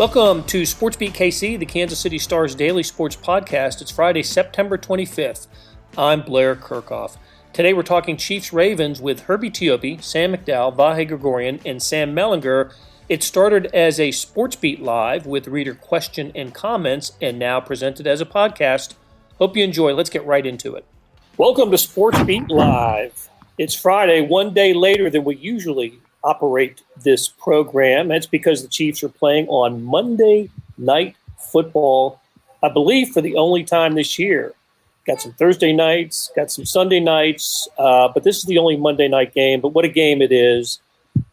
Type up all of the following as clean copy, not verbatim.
Welcome to SportsBeat KC, the Kansas City Star's daily sports podcast. It's Friday, September 25th. I'm Blair Kirchhoff. Today we're talking Chiefs-Ravens with Herbie Teope, Sam McDowell, Vahe Gregorian, and Sam Mellinger. It started as a SportsBeat Live with reader question and comments, and now presented as a podcast. Hope you enjoy. Let's get right into it. Welcome to SportsBeat Live. It's Friday, one day later than we usually operate this program. That's because the Chiefs are playing on Monday Night Football, I believe for the only time this year. Got some Thursday nights, got some Sunday nights, but this is the only Monday night game. But what a game it is.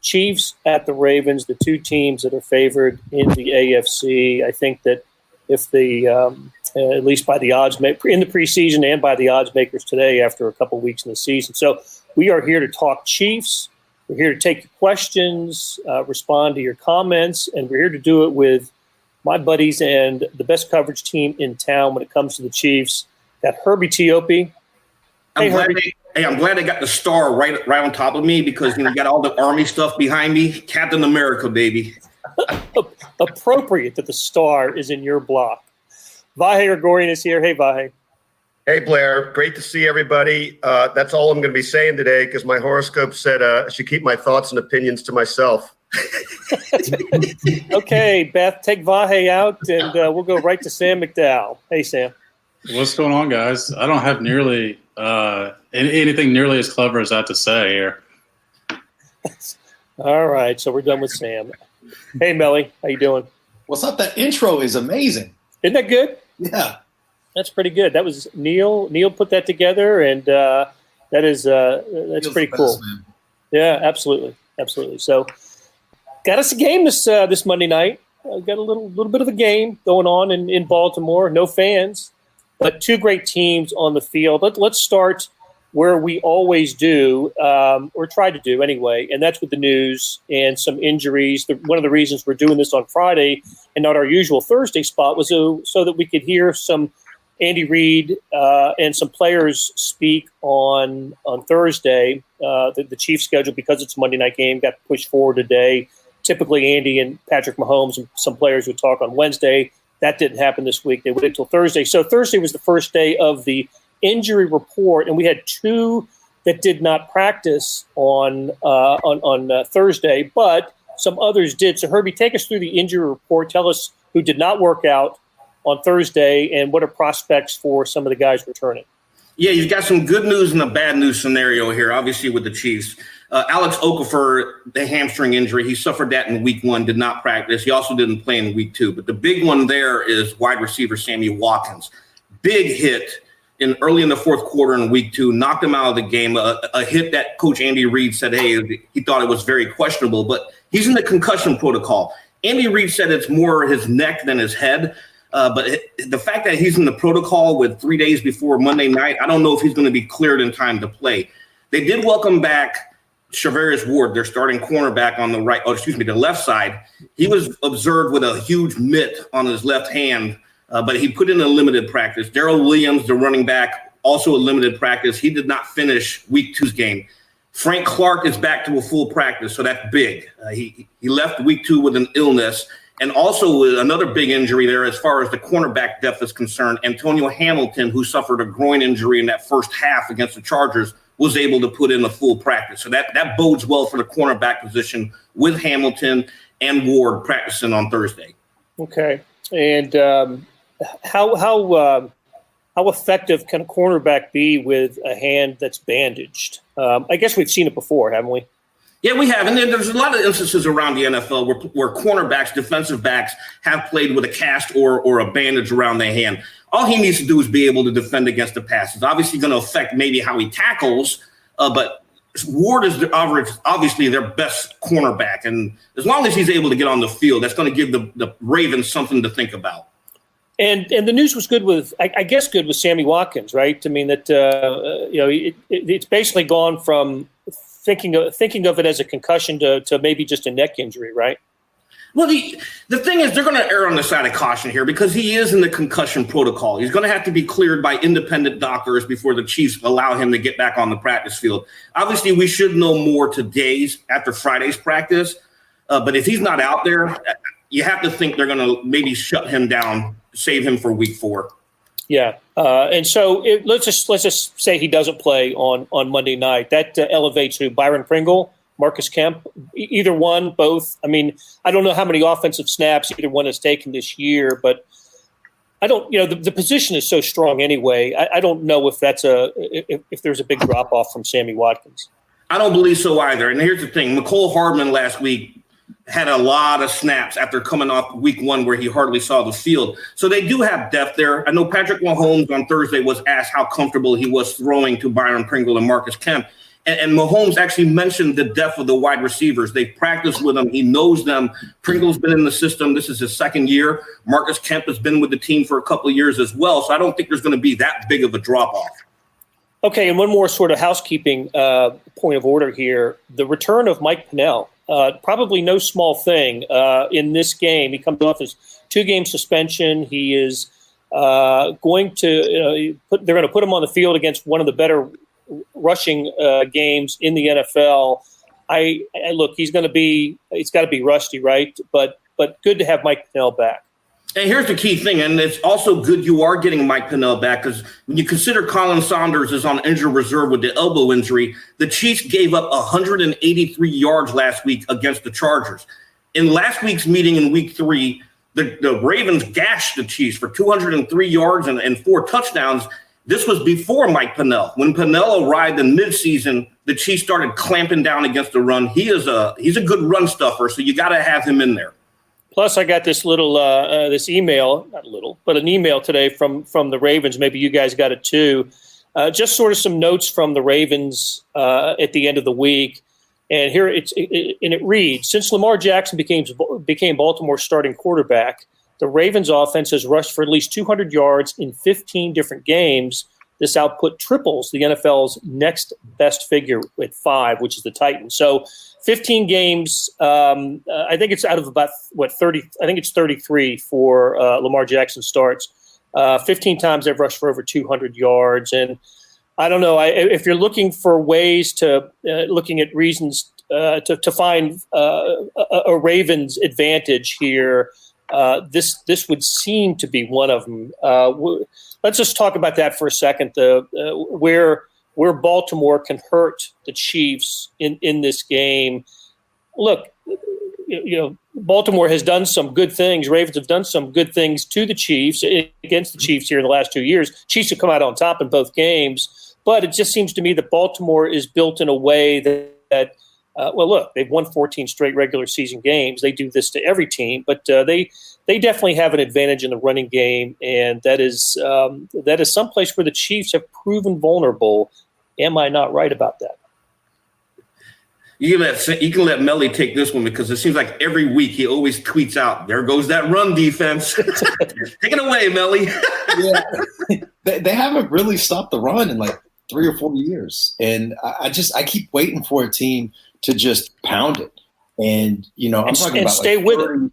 Chiefs at the Ravens, the two teams that are favored in the AFC. I think that if the, at least by the odds, in the preseason and by the odds makers today after a couple weeks in the season. So we are here to talk Chiefs. We're here to take your questions, respond to your comments, and we're here to do it with my buddies and the best coverage team in town when it comes to the Chiefs. Got Herbie Teope. I'm glad they got the star right on top of me because you got all the Army stuff behind me. Captain America, baby. Appropriate that the star is in your block. Vahe Gregorian is here. Hey, Vahe. Hey, Blair. Great to see everybody. That's all I'm going to be saying today because my horoscope said I should keep my thoughts and opinions to myself. Okay, Beth, take Vahe out, and we'll go right to Sam McDowell. Hey, Sam. What's going on, guys? I don't have nearly anything nearly as clever as that to say here. All right, so we're done with Sam. Hey, Melly, how you doing? What's up? That intro is amazing. Isn't that good? Yeah. That's pretty good. That was Neil. Neil put that together, and that's pretty cool. Man. Yeah, absolutely. So, got us a game this Monday night. Got a little bit of a game going on in Baltimore. No fans, but two great teams on the field. Let's start where we always do, or try to do anyway, and that's with the news and some injuries. One of the reasons we're doing this on Friday and not our usual Thursday spot was so that we could hear some Andy Reid and some players speak on Thursday. The Chiefs schedule, because it's a Monday night game, got pushed forward today. Typically, Andy and Patrick Mahomes and some players would talk on Wednesday. That didn't happen this week. They waited until Thursday. So Thursday was the first day of the injury report, and we had two that did not practice on Thursday, but some others did. So Herbie, take us through the injury report. Tell us who did not work out on Thursday, and what are prospects for some of the guys returning? Yeah, you've got some good news and a bad news scenario here, obviously, with the Chiefs. Alex Okafor, the hamstring injury, he suffered that in week 1, did not practice. He also didn't play in week 2. But the big one there is wide receiver Sammy Watkins. Big hit early in the fourth quarter in week 2, knocked him out of the game. A hit that Coach Andy Reid said, hey, he thought it was very questionable. But he's in the concussion protocol. Andy Reid said it's more his neck than his head. But the fact that he's in the protocol with 3 days before Monday night, I don't know if he's going to be cleared in time to play. They did welcome back Charvarius Ward, their starting cornerback on the the left side. He was observed with a huge mitt on his left hand, but he put in a limited practice. Darrell Williams, the running back, also a limited practice. He did not finish week 2's game. Frank Clark is back to a full practice, so that's big. He left week 2 with an illness. And also another big injury there as far as the cornerback depth is concerned. Antonio Hamilton, who suffered a groin injury in that first half against the Chargers, was able to put in a full practice. So that bodes well for the cornerback position with Hamilton and Ward practicing on Thursday. Okay. And how effective can a cornerback be with a hand that's bandaged? I guess we've seen it before, haven't we? Yeah, we have. And there's a lot of instances around the NFL where cornerbacks, defensive backs have played with a cast or a bandage around their hand. All he needs to do is be able to defend against the pass. It's obviously going to affect maybe how he tackles, but Ward is obviously their best cornerback. And as long as he's able to get on the field, that's going to give the Ravens something to think about. And the news was good with, I guess, good with Sammy Watkins, right? I mean, that it's basically gone from thinking of it as a concussion to maybe just a neck injury, right? Well, the thing is, they're going to err on the side of caution here because he is in the concussion protocol. He's going to have to be cleared by independent doctors before the Chiefs allow him to get back on the practice field. Obviously, we should know more after Friday's practice. But if he's not out there, you have to think they're going to maybe shut him down, save him for week 4. Yeah, and so let's just say he doesn't play on Monday night. That elevates who? Byron Pringle, Marcus Kemp, either one, both. I mean, I don't know how many offensive snaps either one has taken this year, but I don't. The position is so strong anyway. I don't know if if there's a big drop off from Sammy Watkins. I don't believe so either. And here's the thing: McCole Hardman last week had a lot of snaps after coming off week 1 where he hardly saw the field. So they do have depth there. I know Patrick Mahomes on Thursday was asked how comfortable he was throwing to Byron Pringle and Marcus Kemp. And Mahomes actually mentioned the depth of the wide receivers. They've practiced with him. He knows them. Pringle's been in the system. This is his 2nd year. Marcus Kemp has been with the team for a couple of years as well. So I don't think there's going to be that big of a drop-off. Okay, and one more sort of housekeeping point of order here. The return of Mike Pennell. Probably no small thing in this game. He comes off his 2-game suspension. He is going to they're going to put him on the field against one of the better rushing games in the NFL. I look, it's got to be rusty, right? But good to have Mike Pennell back. And here's the key thing, and it's also good you are getting Mike Pennell back, because when you consider Colin Saunders is on injured reserve with the elbow injury, the Chiefs gave up 183 yards last week against the Chargers. In last week's meeting in week 3, the Ravens gashed the Chiefs for 203 yards and 4 touchdowns. This was before Mike Pennell. When Pennell arrived in midseason, the Chiefs started clamping down against the run. He's a good run stuffer, so you got to have him in there. Plus, I got this little this email, not little, but an email today from the Ravens. Maybe you guys got it too. Just sort of some notes from the Ravens at the end of the week. And here it reads, since Lamar Jackson became Baltimore's starting quarterback, the Ravens offense has rushed for at least 200 yards in 15 different games. This output triples the NFL's next best figure at 5, which is the Titans. So 15 games, I think it's out of about, 30? I think it's 33 for Lamar Jackson starts. 15 times they've rushed for over 200 yards. And I don't know, if you're looking for ways looking at reasons to find a Ravens advantage here, this would seem to be one of them. Let's just talk about that for a second. Where Baltimore can hurt the Chiefs in this game. Look, Baltimore has done some good things. Ravens have done some good things to the Chiefs against the Chiefs here in the last 2 years. Chiefs have come out on top in both games, but it just seems to me that Baltimore is built in a way that look, they've won 14 straight regular season games. They do this to every team, but they definitely have an advantage in the running game, and that is someplace where the Chiefs have proven vulnerable. Am I not right about that? You can let Melly take this one, because it seems like every week he always tweets out, "There goes that run defense." Take it away, Melly. Yeah, they haven't really stopped the run in like 3 or 4 years, and I keep waiting for a team to just pound it. And I'm talking about stay like with 30, it.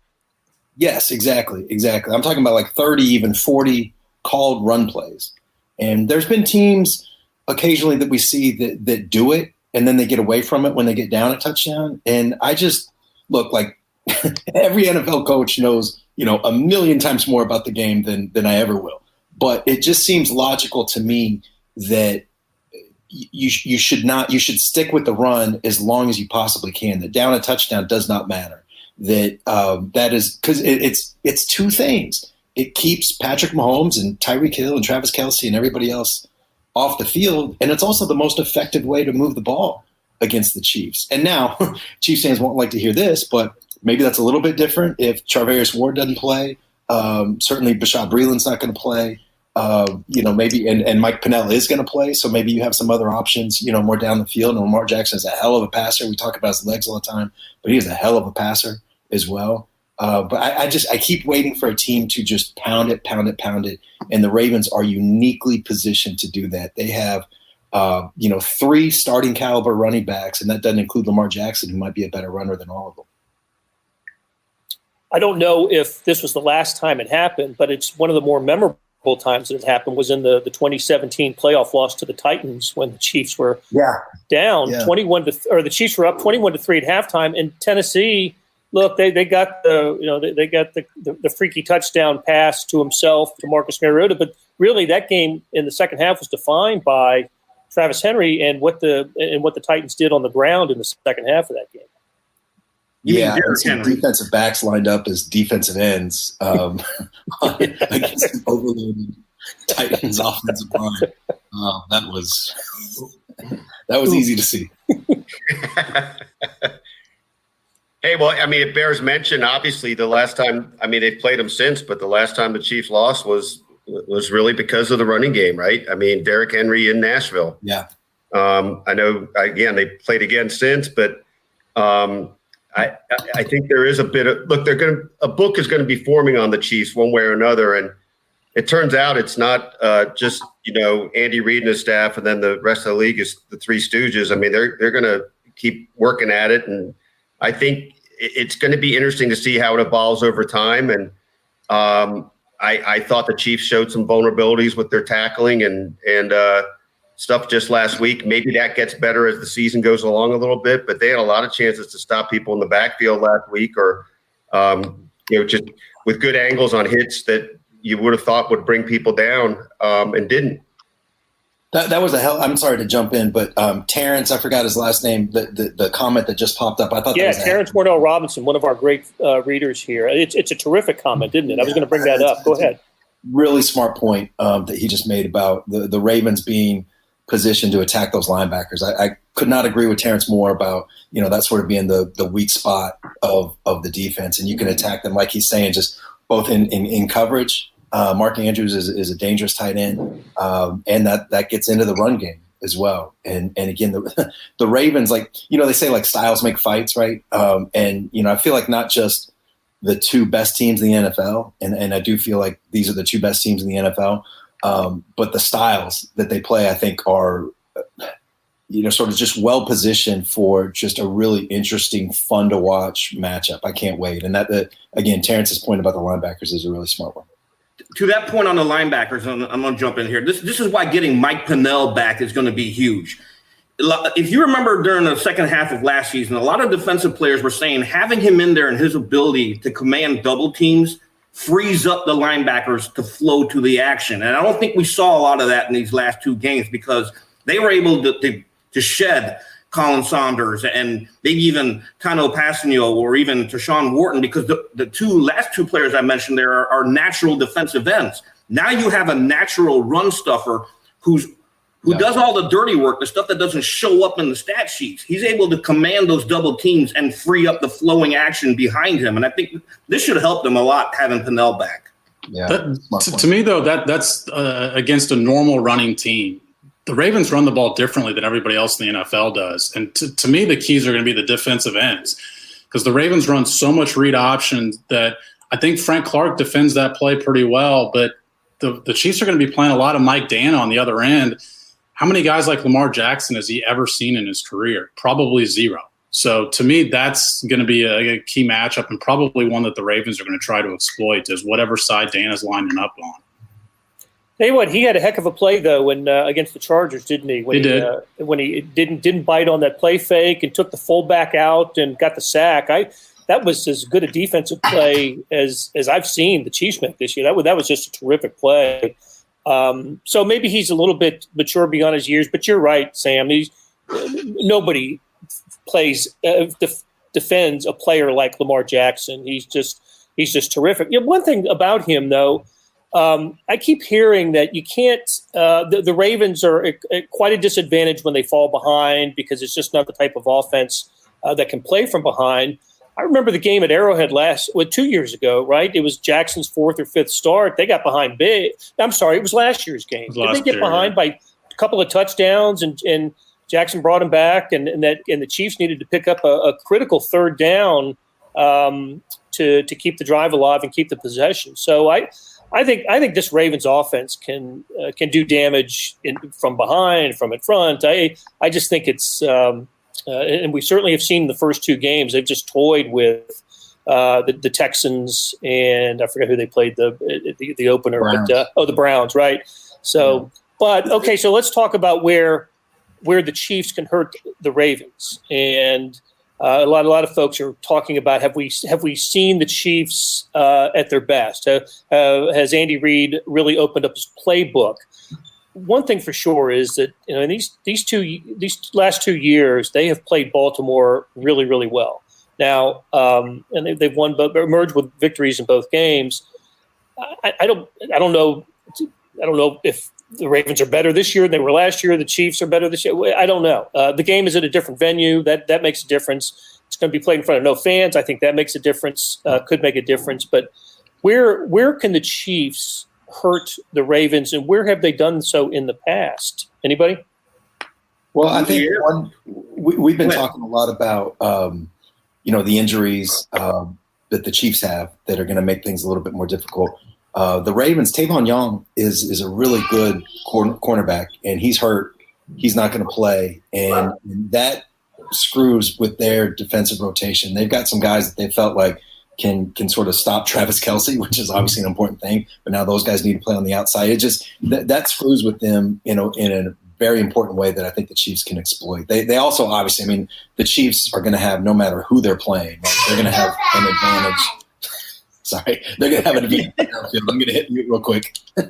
Yes, exactly. I'm talking about like 30, even 40 called run plays. And there's been teams occasionally that we see that do it, and then they get away from it when they get down a touchdown. And I just look like every NFL coach knows, a million times more about the game than I ever will. But it just seems logical to me that you should stick with the run as long as you possibly can. That down a touchdown does not matter. That is because it's 2 things. It keeps Patrick Mahomes and Tyreek Hill and Travis Kelce and everybody else off the field, and it's also the most effective way to move the ball against the Chiefs. And now, Chiefs fans won't like to hear this, but maybe that's a little bit different if Charvarius Ward doesn't play. Certainly, Bashaud Breeland's not going to play. Maybe and Mike Pennell is going to play, so maybe you have some other options, more down the field. And Lamar Jackson is a hell of a passer. We talk about his legs all the time, but he is a hell of a passer as well. But I keep waiting for a team to just pound it. And the Ravens are uniquely positioned to do that. They have, 3 starting caliber running backs, and that doesn't include Lamar Jackson, who might be a better runner than all of them. I don't know if this was the last time it happened, but it's one of the more memorable times that it happened was in the 2017 playoff loss to the Titans when the Chiefs were down 21 to, or the Chiefs were up 21-3 at halftime, and Tennessee Look, they got the freaky touchdown pass to himself to Marcus Mariota, but really that game in the second half was defined by Travis Henry and what the Titans did on the ground in the second half of that game. Yeah, and some defensive backs lined up as defensive ends against an overloaded Titans offensive line. That was easy to see. Hey, well, I mean, it bears mention, obviously, the last time, I mean, they've played them since, but the last time the Chiefs lost was really because of the running game, right? I mean, Derrick Henry in Nashville. Yeah. I know, again, they played again since, but I think there is a bit of – look, a book is going to be forming on the Chiefs one way or another, and it turns out it's not just, Andy Reid and his staff and then the rest of the league is the Three Stooges. I mean, they're going to keep working at it, and I think it's going to be interesting to see how it evolves over time. And I thought the Chiefs showed some vulnerabilities with their tackling and stuff just last week. Maybe that gets better as the season goes along a little bit, but they had a lot of chances to stop people in the backfield last week or, just with good angles on hits that you would have thought would bring people down and didn't. That was I'm sorry to jump in, but Terrence, I forgot his last name, the comment that just popped up. I thought that was Terrence Wardell Robinson, one of our great readers here. It's a terrific comment, isn't it? I was going to bring that up. Go ahead. Really smart point that he just made about the Ravens being positioned to attack those linebackers. I could not agree with Terrence more about, that sort of being the weak spot of the defense. And you can attack them, like he's saying, just both in coverage. Mark Andrews is a dangerous tight end, and that gets into the run game as well. And again, the Ravens, they say styles make fights, right? And I feel like not just the two best teams in the NFL, and I do feel like these are the two best teams in the NFL, but the styles that they play, I think, are sort of just well positioned for just a really interesting, fun to watch matchup. I can't wait. And that again, Terrence's point about the linebackers is a really smart one. To that point on the linebackers, I'm going to jump in here. This is why getting Mike Pennell back is going to be huge. If you remember during the second half of last season, a lot of defensive players were saying having him in there and his ability to command double teams frees up the linebackers to flow to the action. And I don't think we saw a lot of that in these last two games because they were able to shed Colin Saunders and maybe even Tano Passanio or even Tershawn Wharton because the last two players I mentioned there are natural defensive ends. Now you have a natural run stuffer who does all the dirty work, the stuff that doesn't show up in the stat sheets. He's able to command those double teams and free up the flowing action behind him. And I think this should help them a lot having Pennell back. Yeah. To me, though, that's against a normal running team. The Ravens run the ball differently than everybody else in the NFL does. And to me, the keys are going to be the defensive ends because the Ravens run so much read option that I think Frank Clark defends that play pretty well. But the Chiefs are going to be playing a lot of Mike Dana on the other end. How many guys like Lamar Jackson has he ever seen in his career? Probably zero. So to me, that's going to be a key matchup and probably one that the Ravens are going to try to exploit is whatever side Dana's lining up on. Tell you what, he had a heck of a play though when against the Chargers, didn't he? He did. When he didn't bite on that play fake and took the fullback out and got the sack. That was as good a defensive play as I've seen the Chiefs make this year. That was just a terrific play. So maybe he's a little bit mature beyond his years, but you're right, Sam. Nobody defends a player like Lamar Jackson. He's just terrific. One thing about him though. I keep hearing that you can't the Ravens are at quite a disadvantage when they fall behind because it's just not the type of offense that can play from behind. I remember the game at Arrowhead 2 years ago, right? It was Jackson's fourth or fifth start. They got behind big. I'm sorry, it was last year's game. Did they get behind by a couple of touchdowns and Jackson brought him back and the Chiefs needed to pick up a critical third down to keep the drive alive and keep the possession. So I think this Ravens offense can do damage from behind, from in front. I just think it's and we certainly have seen in the first two games they've just toyed with the Texans and I forget who they played the opener, Browns. But the Browns, right? So, but okay, so let's talk about where the Chiefs can hurt the Ravens and. A lot of folks are talking about have we seen the Chiefs at their best? Has Andy Reid really opened up his playbook? One thing for sure is that in these last 2 years they have played Baltimore really, really well. Now and they've emerged with victories in both games. I don't know if the Ravens are better this year than they were last year. The Chiefs are better this year. I don't know. The game is at a different venue. That makes a difference. It's going to be played in front of no fans. I think that makes a difference. Could make a difference. But where can the Chiefs hurt the Ravens, and where have they done so in the past? Anybody? Well, I think we've been talking a lot about the injuries that the Chiefs have that are going to make things a little bit more difficult. The Ravens, Tavon Young is a really good cornerback, and he's hurt. He's not going to play, and that screws with their defensive rotation. They've got some guys that they felt like can sort of stop Travis Kelce, which is obviously an important thing. But now those guys need to play on the outside. It just that screws with them, in a very important way that I think the Chiefs can exploit. They also obviously, the Chiefs are going to have, no matter who they're playing, they're going to have an advantage. Sorry, they're going to have an advantage. I'm going to hit mute real quick. I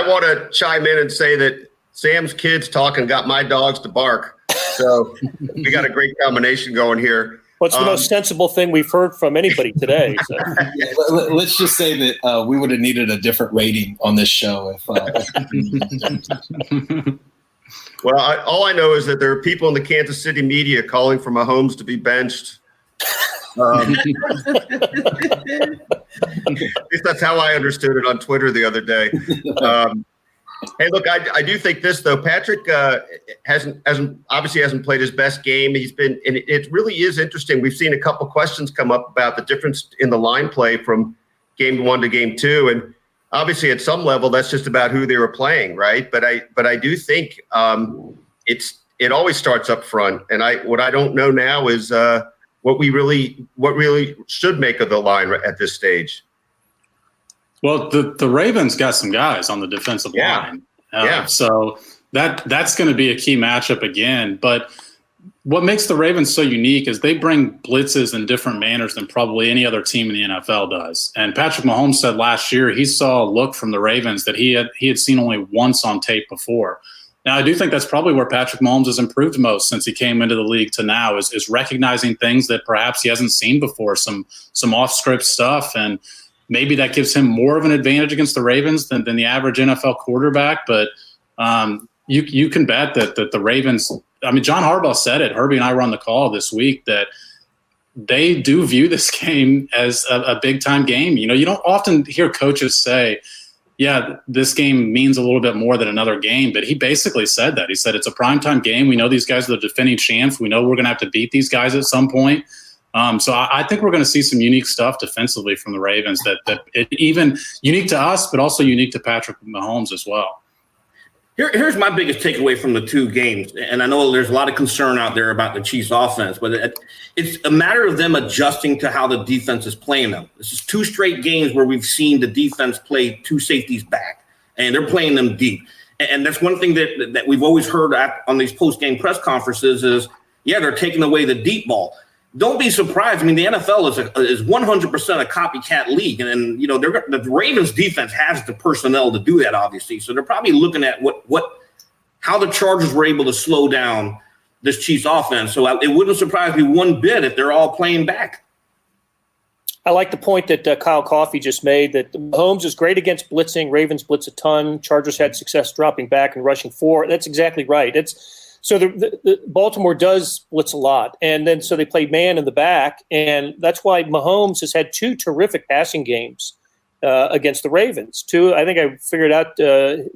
want to chime in and say that Sam's kids talking got my dogs to bark. So we got a great combination going here. What's the most sensible thing we've heard from anybody today? So. Let's just say that we would have needed a different rating on this show. Well, all I know is that there are people in the Kansas City media calling for Mahomes to be benched. At least that's how I understood it on Twitter the other day. Hey, look, I do think this though. Patrick hasn't played his best game. He's been, and it really is interesting. We've seen a couple questions come up about the difference in the line play from game 1 to game 2, and obviously at some level that's just about who they were playing, right? But I do think it always starts up front, and what I don't know now is what really should make of the line at this stage. Well, the Ravens got some guys on the defensive line. So that's going to be a key matchup again. But what makes the Ravens so unique is they bring blitzes in different manners than probably any other team in the NFL does. And Patrick Mahomes said last year he saw a look from the Ravens that he had seen only once on tape before. Now, I do think that's probably where Patrick Mahomes has improved most since he came into the league to now is recognizing things that perhaps he hasn't seen before, some off-script stuff, and maybe that gives him more of an advantage against the Ravens than the average NFL quarterback. But you can bet that the Ravens – John Harbaugh said it. Herbie and I were on the call this week that they do view this game as a big-time game. You don't often hear coaches say, yeah, this game means a little bit more than another game. But he basically said that. He said it's a primetime game. We know these guys are the defending champs. We know we're going to have to beat these guys at some point. So I think we're going to see some unique stuff defensively from the Ravens that even unique to us, but also unique to Patrick Mahomes as well. Here's my biggest takeaway from the two games, and I know there's a lot of concern out there about the Chiefs' offense, but it's a matter of them adjusting to how the defense is playing them. This is 2 straight games where we've seen the defense play 2 safeties back, and they're playing them deep. And that's one thing that we've always heard on these post-game press conferences is, they're taking away the deep ball. Don't be surprised. The NFL is 100% a copycat league, and the Ravens defense has the personnel to do that, obviously. So they're probably looking at how the Chargers were able to slow down this Chiefs offense. So it wouldn't surprise me one bit if they're all playing back. I like the point that Kyle Coffey just made that Mahomes is great against blitzing. Ravens blitz a ton. Chargers had success dropping back and rushing forward. That's exactly right. So the Baltimore does blitz a lot, and then so they play man in the back, and that's why Mahomes has had 2 terrific passing games against the Ravens. 2, I think I figured out 2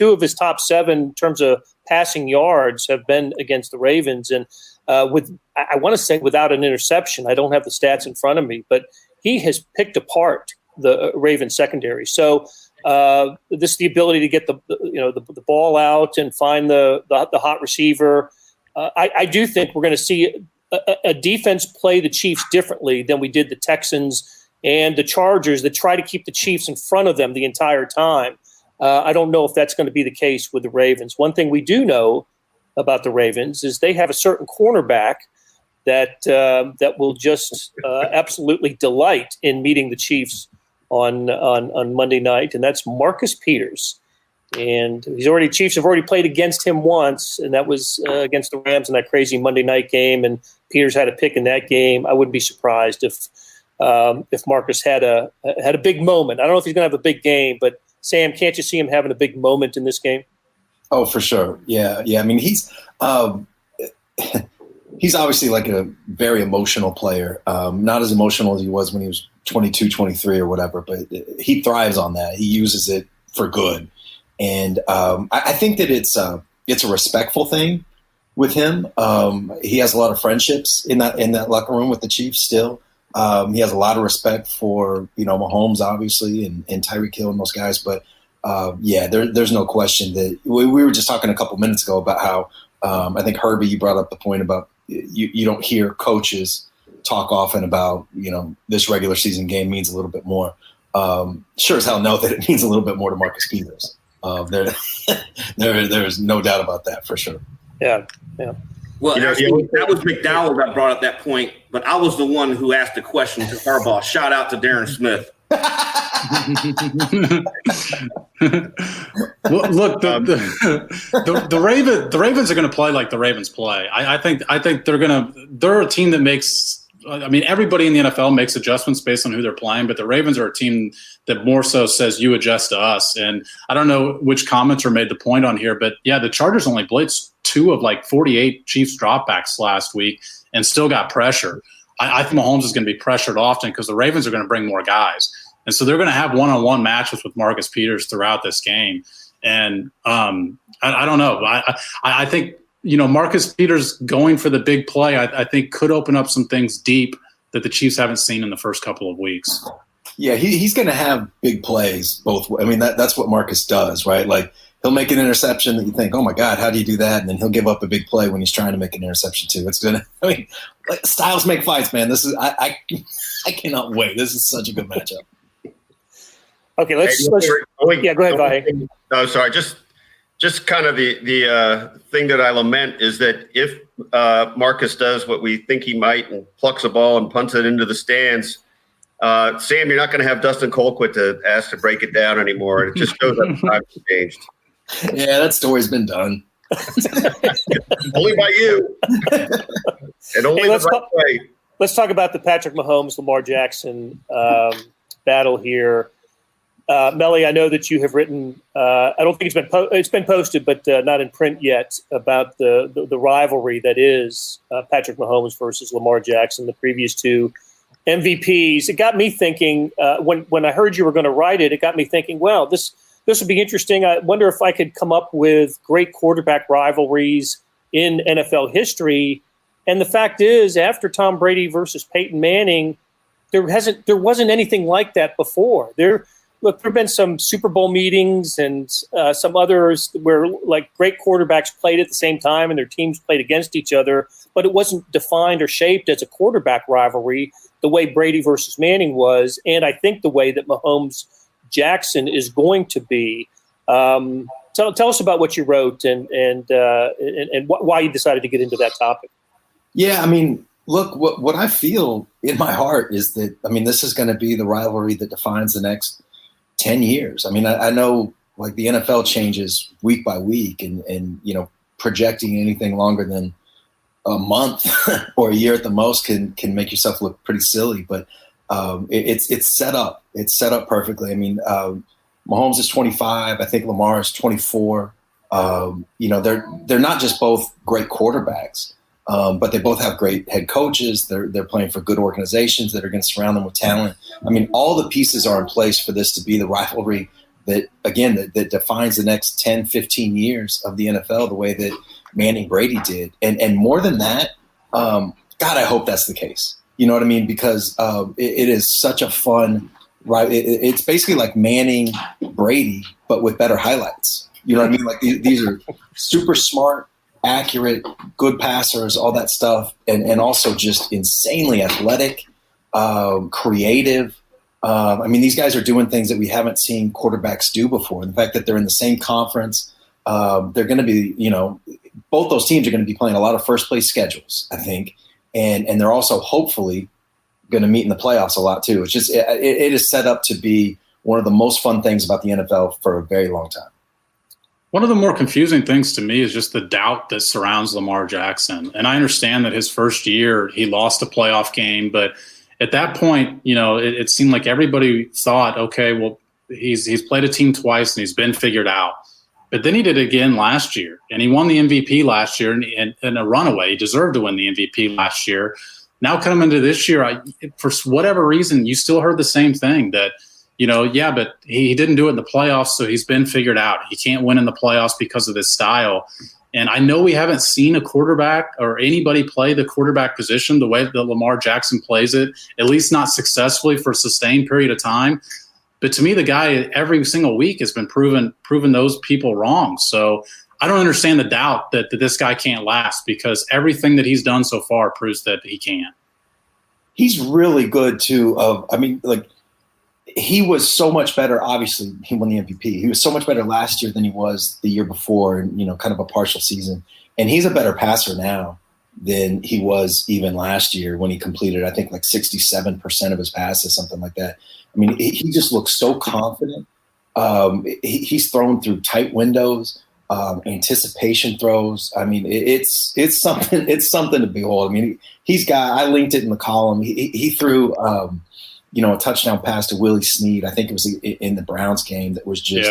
of his top 7 in terms of passing yards have been against the Ravens, and I want to say without an interception. I don't have the stats in front of me, but he has picked apart the Ravens secondary. So. This is the ability to get the ball out and find the hot receiver. I do think we're going to see a defense play the Chiefs differently than we did the Texans and the Chargers that try to keep the Chiefs in front of them the entire time. I don't know if that's going to be the case with the Ravens. One thing we do know about the Ravens is they have a certain cornerback that will just absolutely delight in meeting the Chiefs on Monday night, and that's Marcus Peters. And Chiefs have already played against him once, and that was against the Rams in that crazy Monday night game. And Peters had a pick in that game. I wouldn't be surprised if Marcus had a big moment. I don't know if he's going to have a big game, but Sam, can't you see him having a big moment in this game? Oh, for sure. Yeah. I mean, he's obviously like a very emotional player. Not as emotional as he was when he was 22, 23 or whatever, but he thrives on that. He uses it for good. And I think that it's a respectful thing with him. He has a lot of friendships in that locker room with the Chiefs still. He has a lot of respect for, Mahomes, obviously, and Tyreek Hill and those guys. But, there's no question that we were just talking a couple minutes ago about how I think, Herbie, you brought up the point about you don't hear coaches talk often about, this regular season game means a little bit more. Sure as hell know that it means a little bit more to Marcus Peters. There's no doubt about that for sure. Yeah. Well, that was McDowell that brought up that point, but I was the one who asked the question to Harbaugh. Shout out to Darren Smith. Look, the Ravens are going to play like the Ravens play. I think they're a team that makes. I mean, everybody in the NFL makes adjustments based on who they're playing, but the Ravens are a team that more so says you adjust to us. And I don't know which commenter made the point on here, but yeah, the Chargers only blitzed 2 of like 48 Chiefs dropbacks last week and still got pressure. I think Mahomes is going to be pressured often because the Ravens are going to bring more guys. And so they're going to have one-on-one matches with Marcus Peters throughout this game. And I don't know. I think, Marcus Peters going for the big play, I think could open up some things deep that the Chiefs haven't seen in the first couple of weeks. Yeah, he's going to have big plays both. I mean, that's what Marcus does, right? Like he'll make an interception that you think, oh my God, how do you do that? And then he'll give up a big play when he's trying to make an interception too. It's going to, like, styles make fights, man. This is, I cannot wait. This is such a good matchup. Okay, let's go ahead, Vahe. No, sorry. Just kind of the thing that I lament is that if Marcus does what we think he might and plucks a ball and punts it into the stands, Sam, you're not going to have Dustin Colquitt to ask to break it down anymore. It just shows that the times have changed. Yeah, that story's been done. Only by you. And only the right way. Let's talk about the Patrick Mahomes-Lamar Jackson battle here. Melly, I know that you have written. I don't think it's been posted, but not in print yet, about the rivalry that is Patrick Mahomes versus Lamar Jackson, the previous 2 MVPs. It got me thinking when I heard you were going to write it. It got me thinking, well, this would be interesting. I wonder if I could come up with great quarterback rivalries in NFL history. And the fact is, after Tom Brady versus Peyton Manning, there wasn't anything like that before. There have been some Super Bowl meetings and some others where like great quarterbacks played at the same time and their teams played against each other, but it wasn't defined or shaped as a quarterback rivalry the way Brady versus Manning was, and I think the way that Mahomes-Jackson is going to be. Tell us about what you wrote and why you decided to get into that topic. Yeah, I mean, look, what I feel in my heart is that, this is going to be the rivalry that defines the next 10 years. I mean, I know like the NFL changes week by week and projecting anything longer than a month or a year at the most can make yourself look pretty silly, but it's set up. It's set up perfectly. I mean, Mahomes is 25. I think Lamar is 24. They're not just both great quarterbacks, but they both have great head coaches. They're playing for good organizations that are going to surround them with talent. I mean, all the pieces are in place for this to be the rivalry that defines the next 10, 15 years of the NFL the way that Manning Brady did. And more than that, God, I hope that's the case. You know what I mean? Because it is such a fun, right? It's basically like Manning Brady, but with better highlights. You know what I mean? Like these are super smart, accurate, good passers, all that stuff, and also just insanely athletic, creative. These guys are doing things that we haven't seen quarterbacks do before. The fact that they're in the same conference, they're going to be, both those teams are going to be playing a lot of first place schedules, I think. And they're also hopefully going to meet in the playoffs a lot too. It's just, it is set up to be one of the most fun things about the NFL for a very long time. One of the more confusing things to me is just the doubt that surrounds Lamar Jackson. And I understand that his first year he lost a playoff game, but at that point, it seemed like everybody thought, okay, well, he's played a team twice and he's been figured out. But then he did it again last year, and he won the MVP last year in a runaway. He deserved to win the MVP last year. Now coming into this year, for whatever reason, you still heard the same thing that, but he didn't do it in the playoffs, so he's been figured out. He can't win in the playoffs because of his style. And I know we haven't seen a quarterback or anybody play the quarterback position the way that Lamar Jackson plays it, at least not successfully for a sustained period of time. But to me, the guy every single week has been proving those people wrong. So I don't understand the doubt that this guy can't last, because everything that he's done so far proves that he can. He's really good too. He was so much better. Obviously, he won the MVP. He was so much better last year than he was the year before, and kind of a partial season. And he's a better passer now than he was even last year when he completed, I think, like 67% of his passes, something like that. I mean, he just looks so confident. He's thrown through tight windows, anticipation throws. I mean, it's something. It's something to behold. I mean, I linked it in the column. He threw, a touchdown pass to Willie Snead. I think it was in the Browns game that was just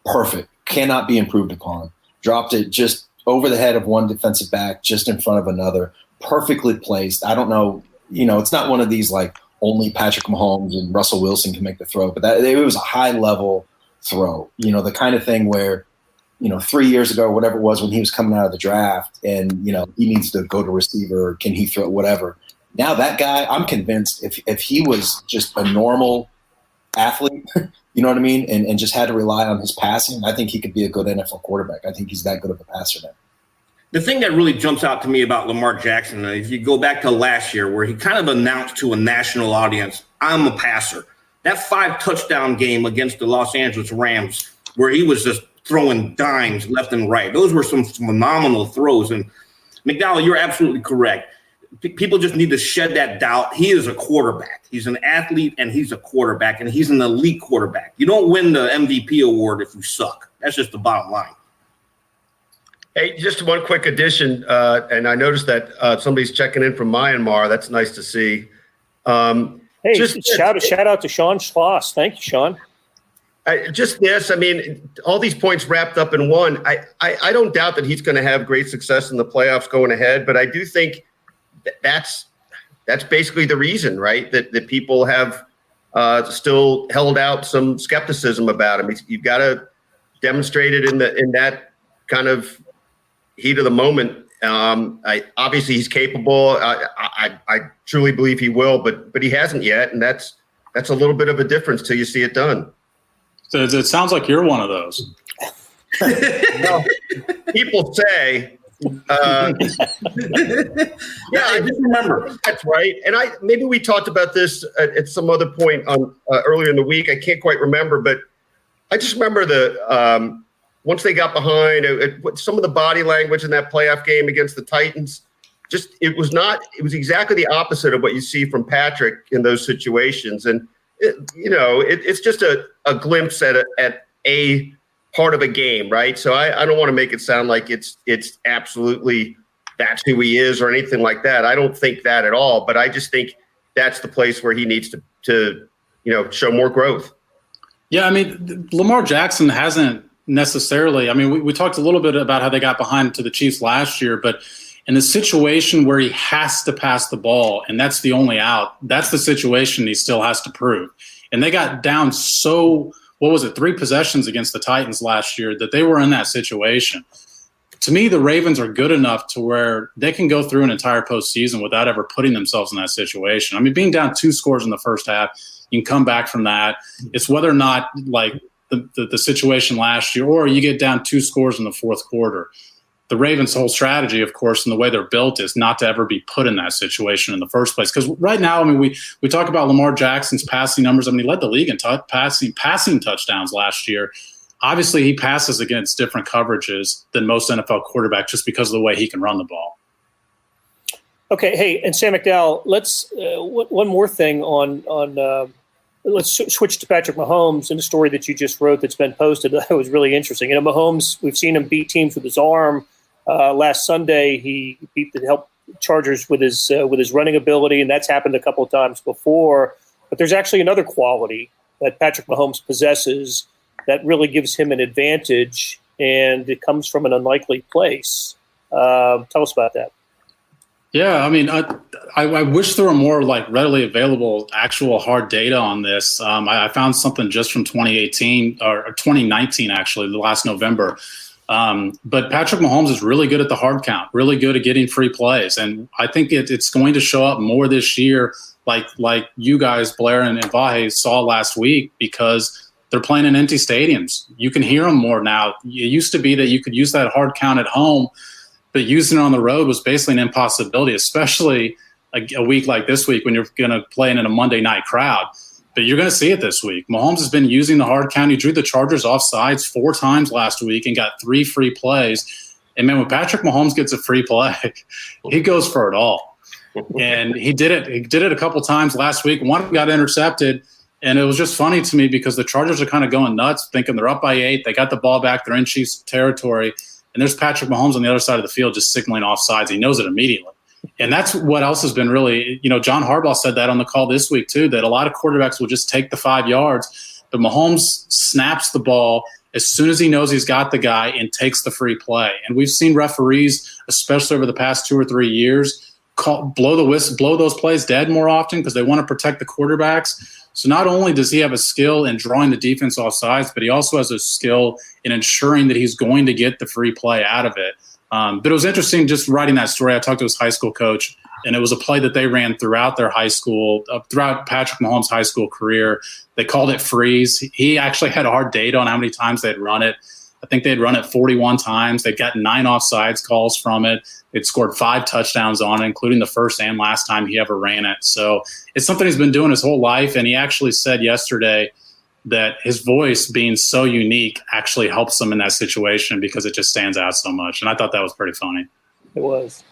perfect. Cannot be improved upon. Dropped it just over the head of one defensive back, just in front of another. Perfectly placed. I don't know. It's not one of these like only Patrick Mahomes and Russell Wilson can make the throw, but it was a high level throw. The kind of thing where, 3 years ago or whatever it was when he was coming out of the draft and, he needs to go to receiver, can he throw whatever. Now that guy, I'm convinced if he was just a normal athlete, you know what I mean, and just had to rely on his passing, I think he could be a good NFL quarterback. I think he's that good of a passer now. The thing that really jumps out to me about Lamar Jackson, if you go back to last year where he kind of announced to a national audience, I'm a passer. That 5-touchdown game against the Los Angeles Rams where he was just throwing dimes left and right. Those were some phenomenal throws. And McDowell, you're absolutely correct. People just need to shed that doubt. He is a quarterback. He's an athlete, and he's a quarterback, and he's an elite quarterback. You don't win the MVP award if you suck. That's just the bottom line. Hey, just one quick addition, and I noticed that somebody's checking in from Myanmar. That's nice to see. Hey, shout out to Sean Schloss. Thank you, Sean. All these points wrapped up in one. I don't doubt that he's going to have great success in the playoffs going ahead, but I do think that's basically the reason, right? That people have still held out some skepticism about him. You've got to demonstrate it in that kind of heat of the moment. Obviously he's capable. I truly believe he will, but he hasn't yet, and that's a little bit of a difference till you see it done. So it sounds like you're one of those. Well, people say. I just remember that's right. And maybe we talked about this at some other point on earlier in the week. I can't quite remember, but I just remember once they got behind, some of the body language in that playoff game against the Titans. It was exactly the opposite of what you see from Patrick in those situations. And it's just a glimpse at a part of a game, right? So I don't want to make it sound like it's absolutely that's who he is or anything like that. I don't think that at all, but I just think that's the place where he needs to show more growth. Yeah, I mean, Lamar Jackson hasn't necessarily. I mean, we talked a little bit about how they got behind to the Chiefs last year, but in the situation where he has to pass the ball and that's the only out, that's the situation he still has to prove. And they got down 3 possessions against the Titans last year that they were in that situation. To me, the Ravens are good enough to where they can go through an entire postseason without ever putting themselves in that situation. I mean, being down 2 scores in the first half, you can come back from that. It's whether or not like the situation last year, or you get down 2 scores in the fourth quarter. The Ravens' whole strategy, of course, and the way they're built is not to ever be put in that situation in the first place. Because right now, I mean, we talk about Lamar Jackson's passing numbers. I mean, he led the league in passing touchdowns last year. obviously he passes against different coverages than most NFL quarterbacks just because of the way he can run the ball. Okay, hey, and Sam McDowell, let's one more thing on let's switch to Patrick Mahomes and the story that you just wrote that's been posted. That was really interesting. You know, Mahomes, we've seen him beat teams with his arm. Last Sunday, he beat the help Chargers with his running ability, and that's happened a couple of times before. But there's actually another quality that Patrick Mahomes possesses that really gives him an advantage, and it comes from an unlikely place. Tell us about that. Yeah, I mean, I wish there were more like readily available actual hard data on this. I found something just from 2018 or 2019, actually, the last November. But Patrick Mahomes is really good at the hard count, really good at getting free plays. And I think it's going to show up more this year, like you guys, Blair and Vahe, saw last week, because they're playing in empty stadiums. You can hear them more now. It used to be that you could use that hard count at home, but using it on the road was basically an impossibility, especially a week like this week when you're going to play in a Monday night crowd. But you're going to see it this week. Mahomes has been using the hard count. He drew the Chargers off sides 4 times last week and got 3 free plays. And, man, when Patrick Mahomes gets a free play, he goes for it all. And he did it. He did it a couple times last week. One got intercepted, and it was just funny to me because the Chargers are kind of going nuts, thinking they're up by 8. They got the ball back. They're in Chiefs territory. And there's Patrick Mahomes on the other side of the field just signaling off sides. He knows it immediately. And that's what else has been really, John Harbaugh said that on the call this week too, that a lot of quarterbacks will just take the 5 yards, but Mahomes snaps the ball as soon as he knows he's got the guy and takes the free play. And we've seen referees, especially over the past 2 or 3 years, blow the whistle, blow those plays dead more often because they want to protect the quarterbacks. So not only does he have a skill in drawing the defense off sides, but he also has a skill in ensuring that he's going to get the free play out of it. But it was interesting just writing that story. I talked to his high school coach, and it was a play that they ran throughout their high school, throughout Patrick Mahomes' high school career. They called it freeze. He actually had a hard data on how many times they'd run it. I think they'd run it 41 times. They'd gotten 9 offsides calls from it. They'd scored 5 touchdowns on it, including the first and last time he ever ran it. So it's something he's been doing his whole life. And he actually said yesterday that his voice being so unique actually helps him in that situation because it just stands out so much. And I thought that was pretty funny. It was.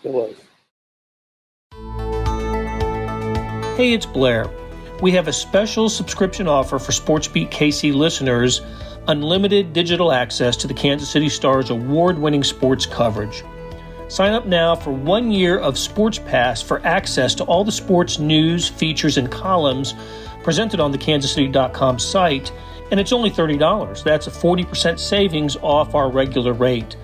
Hey, it's Blair. We have a special subscription offer for SportsBeat KC listeners, unlimited digital access to the Kansas City Stars award-winning sports coverage. Sign up now for 1 year of Sports Pass for access to all the sports news, features, and columns presented on the kansascity.com site, and it's only $30. That's a 40% savings off our regular rate.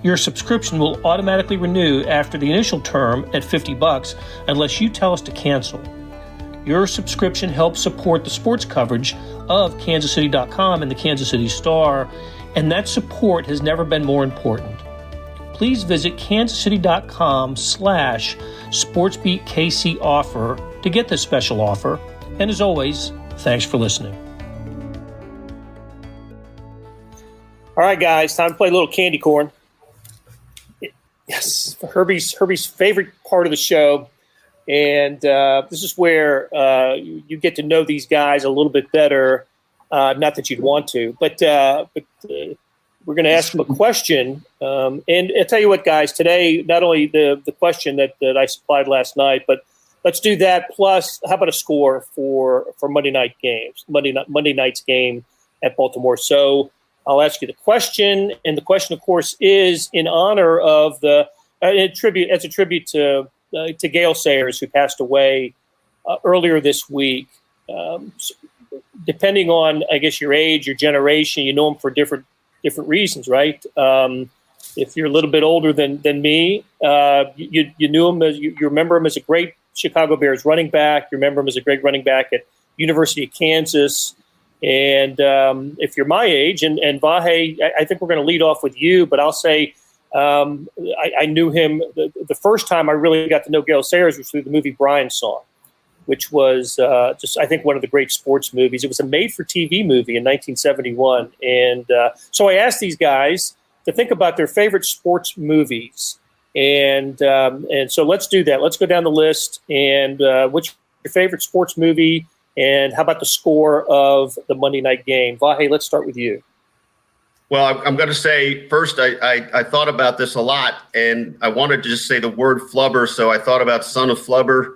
Your subscription will automatically renew after the initial term at $50 unless you tell us to cancel. Your subscription helps support the sports coverage of kansascity.com and the Kansas City Star, and that support has never been more important. Please visit kansascity.com/SportsBeatKC offer to get this special offer. And as always, thanks for listening. All right, guys, time to play a little candy corn. Yes, Herbie's favorite part of the show. And this is where you get to know these guys a little bit better. Not that you'd want to, but we're going to ask them a question. And I'll tell you what, guys, today, not only the question that I supplied last night, but let's do that. Plus, how about a score for Monday night games, Monday night's game at Baltimore? So I'll ask you the question, and the question, of course, is in honor of as a tribute to Gale Sayers, who passed away earlier this week. Depending on, I guess, your age, your generation, you know him for different reasons, right? If you're a little bit older than me, you knew him you remember him as a great Chicago Bears running back. You remember him as a great running back at University of Kansas. And if you're my age, and Vahe, I think we're going to lead off with you, but I'll say I knew him the first time I really got to know Gale Sayers was through the movie Brian Song, which was just, I think, one of the great sports movies. It was a made-for-TV movie in 1971. And so I asked these guys to think about their favorite sports movies. And so let's do that. Let's go down the list. And what's your favorite sports movie? And how about the score of the Monday night game? Vahe, let's start with you. Well, I'm going to say first, I thought about this a lot, and I wanted to just say the word flubber, so I thought about Son of Flubber.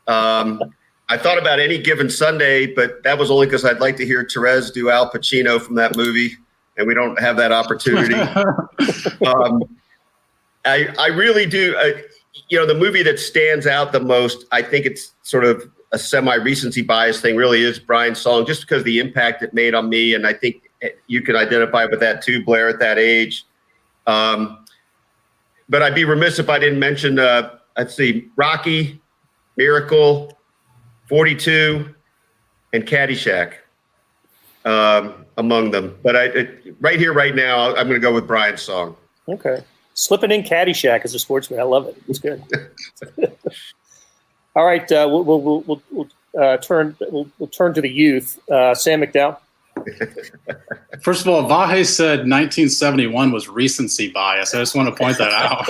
I thought about Any Given Sunday, but that was only because I'd like to hear Therese do Al Pacino from that movie, and we don't have that opportunity. I really do. The movie that stands out the most, I think it's sort of a semi-recency bias thing, really is Brian's Song, just because of the impact it made on me, and I think you can identify with that too, Blair, at that age. But I'd be remiss if I didn't mention, let's see, Rocky, Miracle, 42, and Caddyshack among them. But right here, right now, I'm going to go with Brian's Song. Okay. Slipping in Caddyshack as a sportsman. I love it. It's good. All right. We'll turn to the youth. Sam McDowell. First of all, Vahe said 1971 was recency bias. I just want to point that out.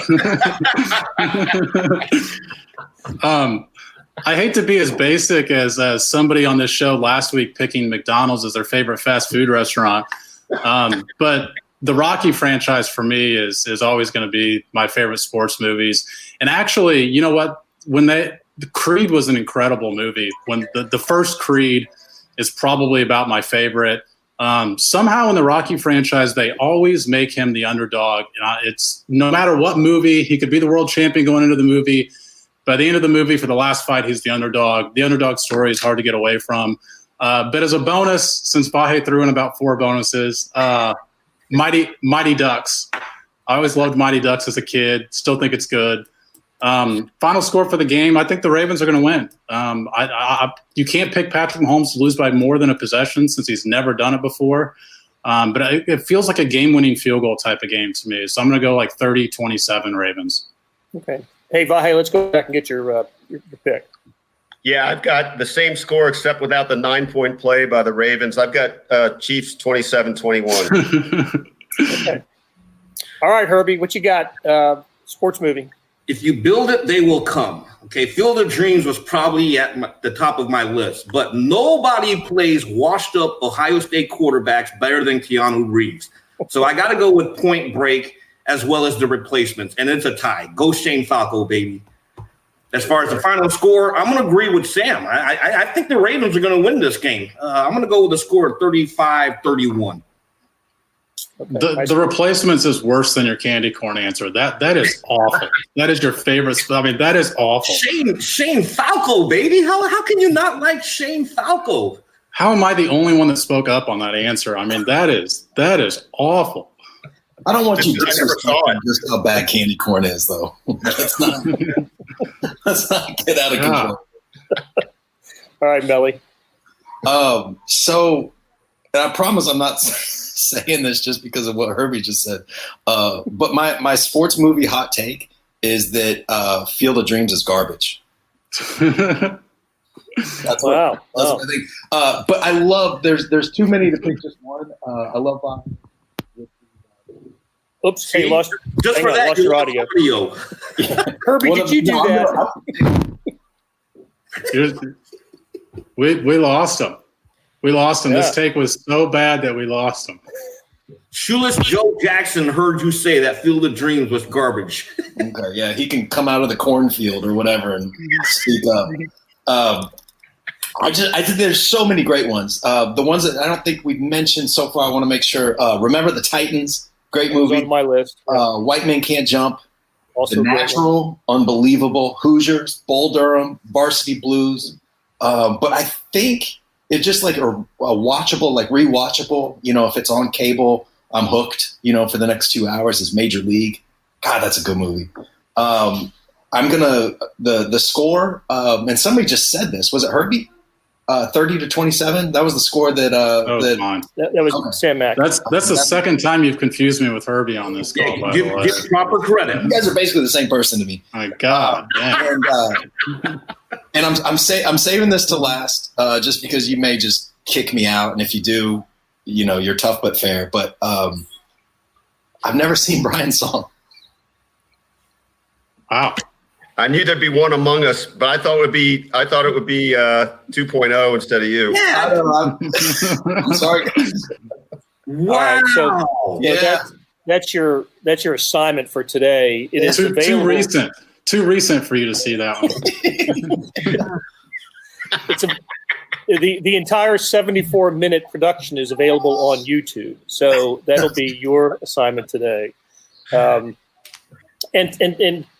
I hate to be as basic as somebody on this show last week picking McDonald's as their favorite fast food restaurant. But the Rocky franchise for me is always going to be my favorite sports movies. And actually, you know what? The Creed was an incredible movie. When the first Creed is probably about my favorite. Somehow in the Rocky franchise, they always make him the underdog. It's no matter what movie, he could be the world champion going into the movie. By the end of the movie, for the last fight, he's the underdog. The underdog story is hard to get away from. But as a bonus, since Vahe threw in about 4 bonuses, Mighty Ducks. I always loved Mighty Ducks as a kid. Still think it's good. Final score for the game, I think the Ravens are going to win. You can't pick Patrick Mahomes to lose by more than a possession since he's never done it before. But it feels like a game-winning field goal type of game to me. So I'm going to go like 30-27 Ravens. Okay. Hey, Vahe, let's go back and get your pick. Yeah, I've got the same score except without the 9-point play by the Ravens. I've got Chiefs 27-21. Okay. All right, Herbie, what you got? Sports movie. If you build it, they will come. Okay, Field of Dreams was probably at the top of my list, but nobody plays washed-up Ohio State quarterbacks better than Keanu Reeves. So I got to go with Point Break as well as The Replacements, and it's a tie. Go Shane Falco, baby. As far as the final score, I'm going to agree with Sam. I think the Ravens are going to win this game. I'm going to go with a score of 35-31. Okay. The Replacements is worse than your candy corn answer. That is awful. That is your favorite. I mean, that is awful. Shane Falco, baby. How can you not like Shane Falco? How am I the only one that spoke up on that answer? I mean, that is awful. I don't want you to disrespect just how bad candy corn is, though. Let's not get out of control. All right, Melly. So, and I promise I'm not saying this just because of what Herbie just said. But my sports movie hot take is that Field of Dreams is garbage. That's what I think. But I love there's too many to pick just one. I love Bob. Oops, hey, lost your audio. Herbie, did you do that? We lost him. We lost him. Yeah. This take was so bad that we lost him. Shoeless Joe Jackson heard you say that Field of Dreams was garbage. Okay, yeah, he can come out of the cornfield or whatever and speak up. I think there's so many great ones. The ones that I don't think we've mentioned so far, I want to make sure. Remember the Titans. Great movie. On my list. White Men Can't Jump. Also The Natural, unbelievable. Hoosiers, Bull Durham, Varsity Blues. But I think it's just like a watchable, like rewatchable. You know, if it's on cable, I'm hooked. You know, for the next 2 hours is Major League. God, that's a good movie. I'm gonna the score. And somebody just said this. Was it Herbie? 30-27. That was the score that that was okay. Sam Mack. That's the second time you've confused me with Herbie on this call. By the way, give proper credit. You guys are basically the same person to me. My God, and I'm saving this to last, just because you may just kick me out, and if you do, you know, you're tough but fair. But I've never seen Brian's Song. Wow. I knew there'd be one among us, but I thought it would be 2.0 instead of you. Yeah, I'm sorry. Wow. All right, so that's your assignment for today. It is available. Too recent for you to see that one. The entire 74-minute production is available on YouTube, so that'll be your assignment today. And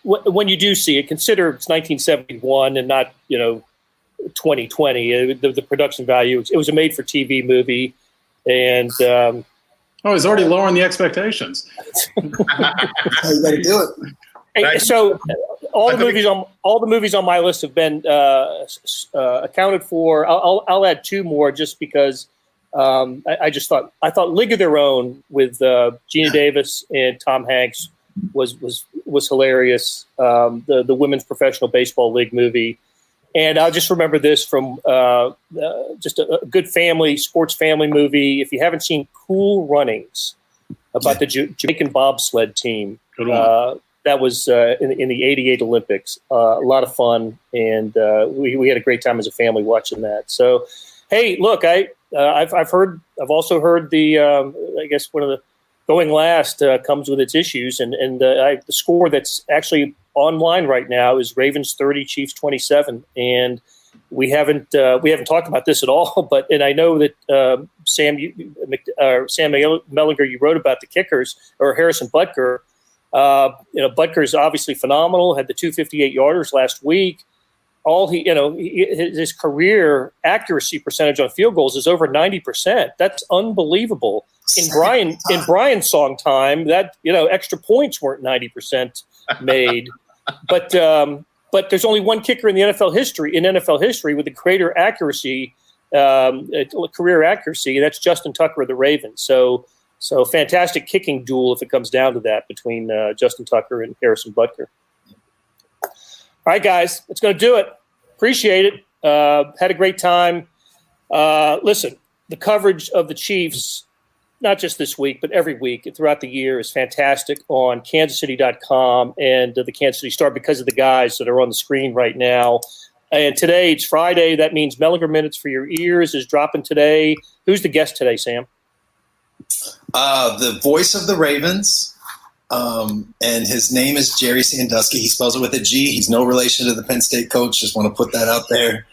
when you do see it, consider it's 1971 and not 2020. The production value. It was a made-for-TV movie, and he's already lowering the expectations. You got to do it. Hey, so all the movies on my list have been accounted for. I'll add two more just because I thought League of Their Own with Gina Davis and Tom Hanks was hilarious. The Women's Professional Baseball League movie, and I'll just remember this from just a good sports family movie. If you haven't seen Cool Runnings about the Jamaican bobsled team. Good one. That was in the '88 Olympics. A lot of fun, and we had a great time as a family watching that. So, hey, look, I've also heard the I guess one of the going last comes with its issues, and the score that's actually online right now is Ravens 30, Chiefs 27, and we haven't talked about this at all. But I know that Sam Mellinger, you wrote about the kickers or Harrison Butker. Butker is obviously phenomenal. Had the 258 yarders last week. His career accuracy percentage on field goals is over 90%. That's unbelievable. In Brian's song time, that extra points weren't 90% made. But there's only one kicker in NFL history with the greater accuracy, career accuracy. That's Justin Tucker of the Ravens. So fantastic kicking duel if it comes down to that between Justin Tucker and Harrison Butker. All right, guys, that's going to do it. Appreciate it. Had a great time. Listen, the coverage of the Chiefs, not just this week, but every week throughout the year is fantastic on kansascity.com and the Kansas City Star because of the guys that are on the screen right now. And today, it's Friday. That means Mellinger Minutes for Your Ears is dropping today. Who's the guest today, Sam? The voice of the Ravens, and his name is Jerry Sandusky. He spells it with a G. He's no relation to the Penn State coach. Just want to put that out there.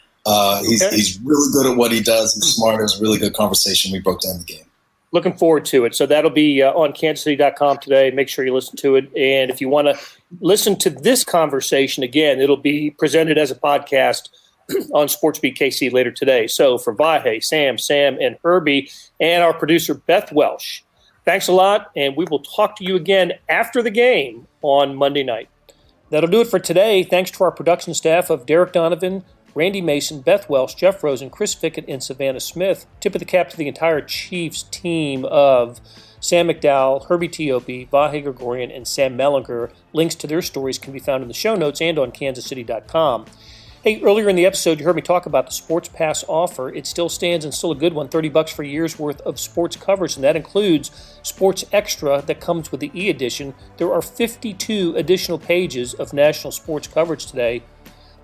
He's really good at what he does. He's smart. It was a really good conversation. We broke down the game. Looking forward to it. So that'll be on kansascity.com today. Make sure you listen to it. And if you want to listen to this conversation again, it'll be presented as a podcast on SportsBeat KC later today. So for Vahe, Sam, and Herbie, and our producer, Beth Welsh, thanks a lot, and we will talk to you again after the game on Monday night. That'll do it for today. Thanks to our production staff of Derek Donovan, Randy Mason, Beth Welsh, Jeff Rosen, Chris Fickett, and Savannah Smith. Tip of the cap to the entire Chiefs team of Sam McDowell, Herbie Teope, Vahe Gregorian, and Sam Mellinger. Links to their stories can be found in the show notes and on kansascity.com. Hey, earlier in the episode, you heard me talk about the Sports Pass offer. It still stands and still a good one, $30 for a year's worth of sports coverage, and that includes Sports Extra that comes with the e-edition. There are 52 additional pages of national sports coverage today.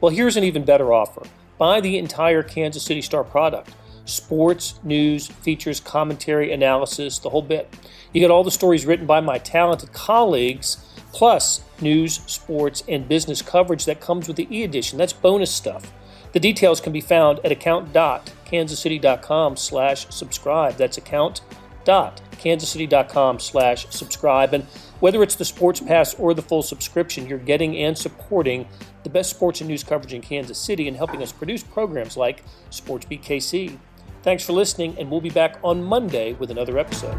Well, here's an even better offer. Buy the entire Kansas City Star product. Sports, news, features, commentary, analysis, the whole bit. You get all the stories written by my talented colleagues, plus news, sports, and business coverage that comes with the e-edition. That's bonus stuff. The details can be found at account.kansascity.com/subscribe. That's account.kansascity.com/subscribe. And whether it's the Sports Pass or the full subscription, you're getting and supporting the best sports and news coverage in Kansas City and helping us produce programs like SportsBeat KC. Thanks for listening, and we'll be back on Monday with another episode.